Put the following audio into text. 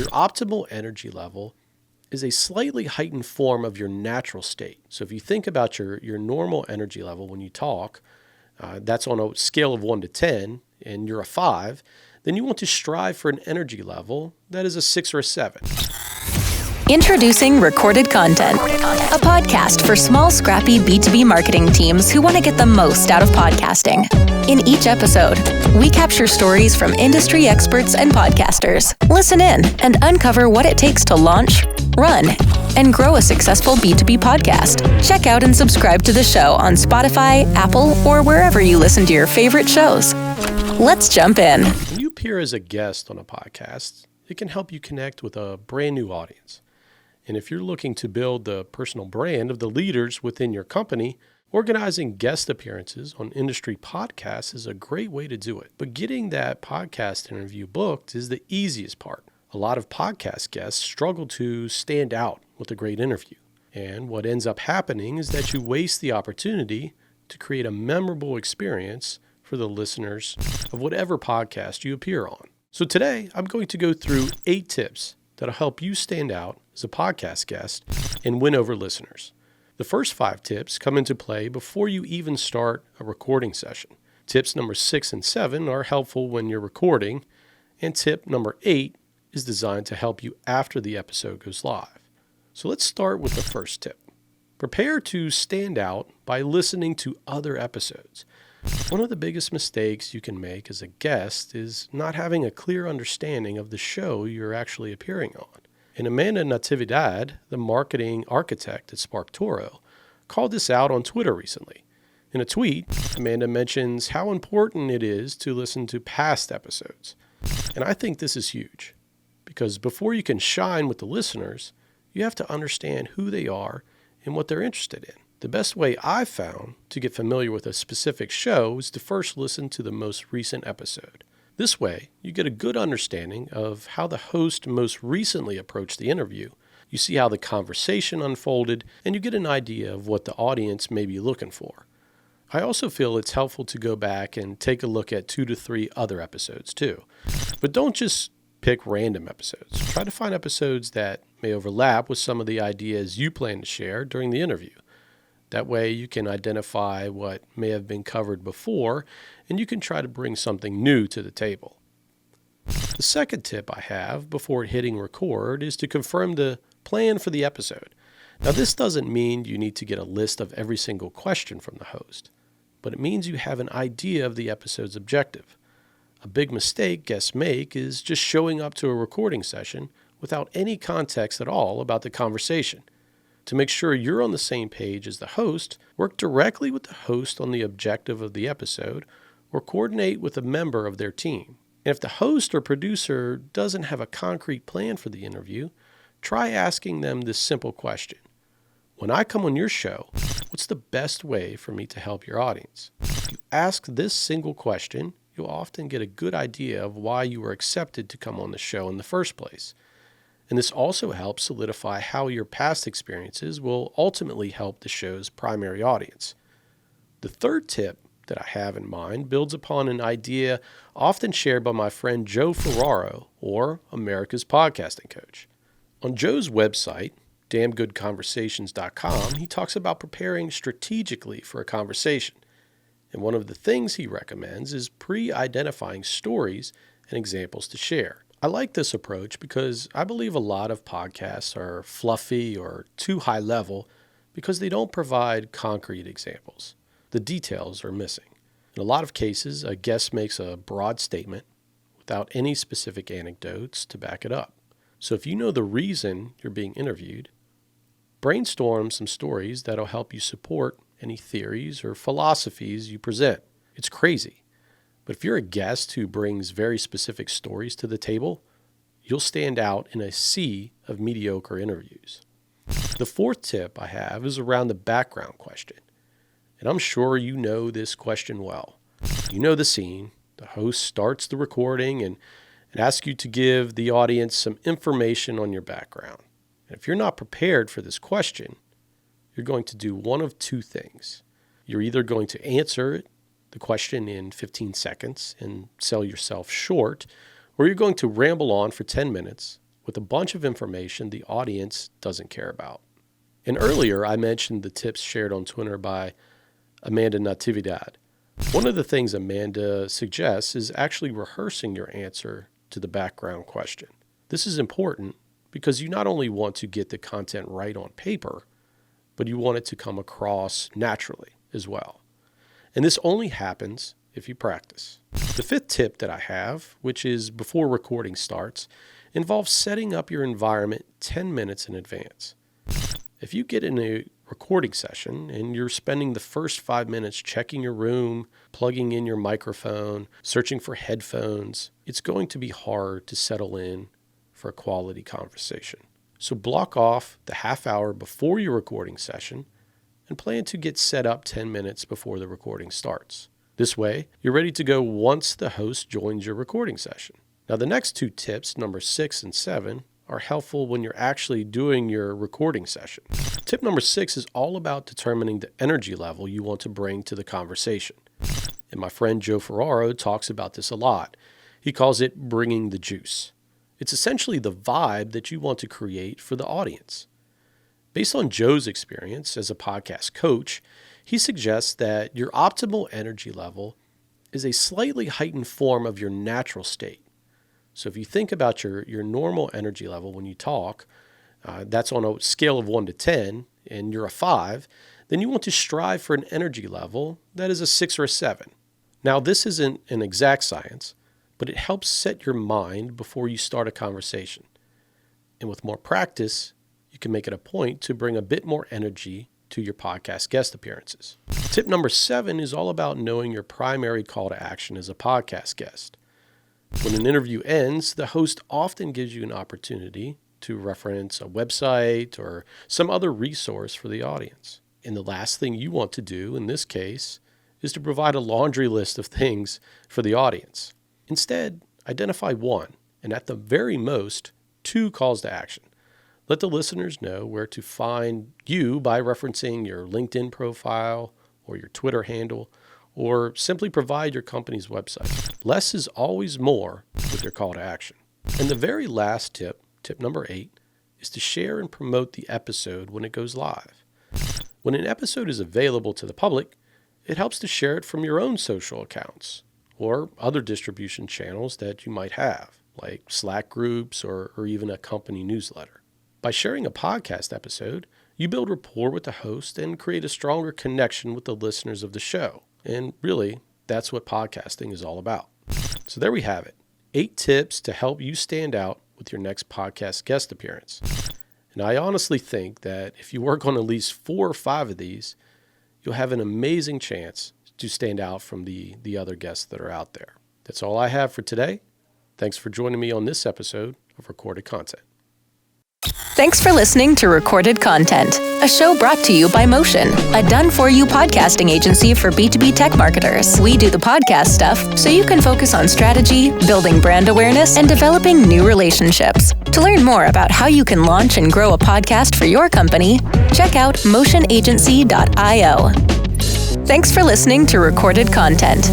Your optimal energy level is a slightly heightened form of your natural state. So if you think about your normal energy level when you talk, that's on a scale of 1 to 10, and you're a 5, then you want to strive for an energy level that is a 6 or a 7. Introducing Recorded Content, a podcast for small, scrappy B2B marketing teams who want to get the most out of podcasting. In each episode, we capture stories from industry experts and podcasters. Listen in and uncover what it takes to launch, run, and grow a successful B2B podcast. Check out and subscribe to the show on Spotify, Apple, or wherever you listen to your favorite shows. Let's jump in. When you appear as a guest on a podcast, it can help you connect with a brand new audience. And if you're looking to build the personal brand of the leaders within your company, organizing guest appearances on industry podcasts is a great way to do it. But getting that podcast interview booked is the easiest part. A lot of podcast guests struggle to stand out with a great interview. And what ends up happening is that you waste the opportunity to create a memorable experience for the listeners of whatever podcast you appear on. So today, I'm going to go through 8 tips that'll help you stand out as a podcast guest and win over listeners. The first 5 tips come into play before you even start a recording session. Tips number 6 and 7 are helpful when you're recording, and tip number 8 is designed to help you after the episode goes live. So let's start with the first tip. Prepare to stand out by listening to other episodes. One of the biggest mistakes you can make as a guest is not having a clear understanding of the show you're actually appearing on. And Amanda Natividad, the marketing architect at SparkToro, called this out on Twitter recently. In a tweet, Amanda mentions how important it is to listen to past episodes. And I think this is huge, because before you can shine with the listeners, you have to understand who they are and what they're interested in. The best way I've found to get familiar with a specific show is to first listen to the most recent episode. This way, you get a good understanding of how the host most recently approached the interview. You see how the conversation unfolded, and you get an idea of what the audience may be looking for. I also feel it's helpful to go back and take a look at 2 to 3 other episodes too. But don't just pick random episodes. Try to find episodes that may overlap with some of the ideas you plan to share during the interview. That way you can identify what may have been covered before, and you can try to bring something new to the table. The second tip I have before hitting record is to confirm the plan for the episode. Now, this doesn't mean you need to get a list of every single question from the host, but it means you have an idea of the episode's objective. A big mistake guests make is just showing up to a recording session without any context at all about the conversation. To make sure you're on the same page as the host, work directly with the host on the objective of the episode, or coordinate with a member of their team. And if the host or producer doesn't have a concrete plan for the interview, try asking them this simple question. When I come on your show, what's the best way for me to help your audience? If you ask this single question, you'll often get a good idea of why you were accepted to come on the show in the first place. And this also helps solidify how your past experiences will ultimately help the show's primary audience. The third tip that I have in mind builds upon an idea often shared by my friend Joe Ferraro, or America's Podcasting Coach. On Joe's website, damngoodconversations.com, he talks about preparing strategically for a conversation. And one of the things he recommends is pre-identifying stories and examples to share. I like this approach because I believe a lot of podcasts are fluffy or too high level because they don't provide concrete examples. The details are missing. In a lot of cases, a guest makes a broad statement without any specific anecdotes to back it up. So if you know the reason you're being interviewed, brainstorm some stories that'll help you support any theories or philosophies you present. It's crazy. But if you're a guest who brings very specific stories to the table, you'll stand out in a sea of mediocre interviews. The fourth tip I have is around the background question. And I'm sure you know this question well. You know the scene. The host starts the recording and asks you to give the audience some information on your background. And if you're not prepared for this question, you're going to do one of 2 things. You're either going to answer the question in 15 seconds and sell yourself short, or you're going to ramble on for 10 minutes with a bunch of information the audience doesn't care about. And earlier, I mentioned the tips shared on Twitter by Amanda Natividad. One of the things Amanda suggests is actually rehearsing your answer to the background question. This is important because you not only want to get the content right on paper, but you want it to come across naturally as well. And this only happens if you practice. The fifth tip that I have, which is before recording starts, involves setting up your environment 10 minutes in advance. If you get in a recording session and you're spending the first 5 minutes checking your room, plugging in your microphone, searching for headphones, it's going to be hard to settle in for a quality conversation. So block off the half hour before your recording session and plan to get set up 10 minutes before the recording starts. This way, you're ready to go once the host joins your recording session. Now, the next two tips, number 6 and 7, are helpful when you're actually doing your recording session. Tip number 6 is all about determining the energy level you want to bring to the conversation. And my friend Joe Ferraro talks about this a lot. He calls it bringing the juice. It's essentially the vibe that you want to create for the audience. Based on Joe's experience as a podcast coach, he suggests that your optimal energy level is a slightly heightened form of your natural state. So if you think about your normal energy level when you talk, that's on a scale of 1 to 10, and you're a 5, then you want to strive for an energy level that is a 6 or a 7. Now, this isn't an exact science, but it helps set your mind before you start a conversation. And with more practice, you can make it a point to bring a bit more energy to your podcast guest appearances. Tip number 7 is all about knowing your primary call to action as a podcast guest. When an interview ends, the host often gives you an opportunity to reference a website or some other resource for the audience. And the last thing you want to do in this case is to provide a laundry list of things for the audience. Instead, identify one, and at the very most, 2 calls to action. Let the listeners know where to find you by referencing your LinkedIn profile or your Twitter handle, or simply provide your company's website. Less is always more with your call to action. And the very last tip, tip number 8, is to share and promote the episode when it goes live. When an episode is available to the public, it helps to share it from your own social accounts or other distribution channels that you might have, like Slack groups or even a company newsletter. By sharing a podcast episode, you build rapport with the host and create a stronger connection with the listeners of the show. And really, that's what podcasting is all about. So there we have it. 8 tips to help you stand out with your next podcast guest appearance. And I honestly think that if you work on at least 4 or 5 of these, you'll have an amazing chance to stand out from the other guests that are out there. That's all I have for today. Thanks for joining me on this episode of Recorded Content. Thanks for listening to Recorded Content, a show brought to you by Motion, a done-for-you podcasting agency for B2B tech marketers. We do the podcast stuff so you can focus on strategy, building brand awareness, and developing new relationships. To learn more about how you can launch and grow a podcast for your company, check out motionagency.io. Thanks for listening to Recorded Content.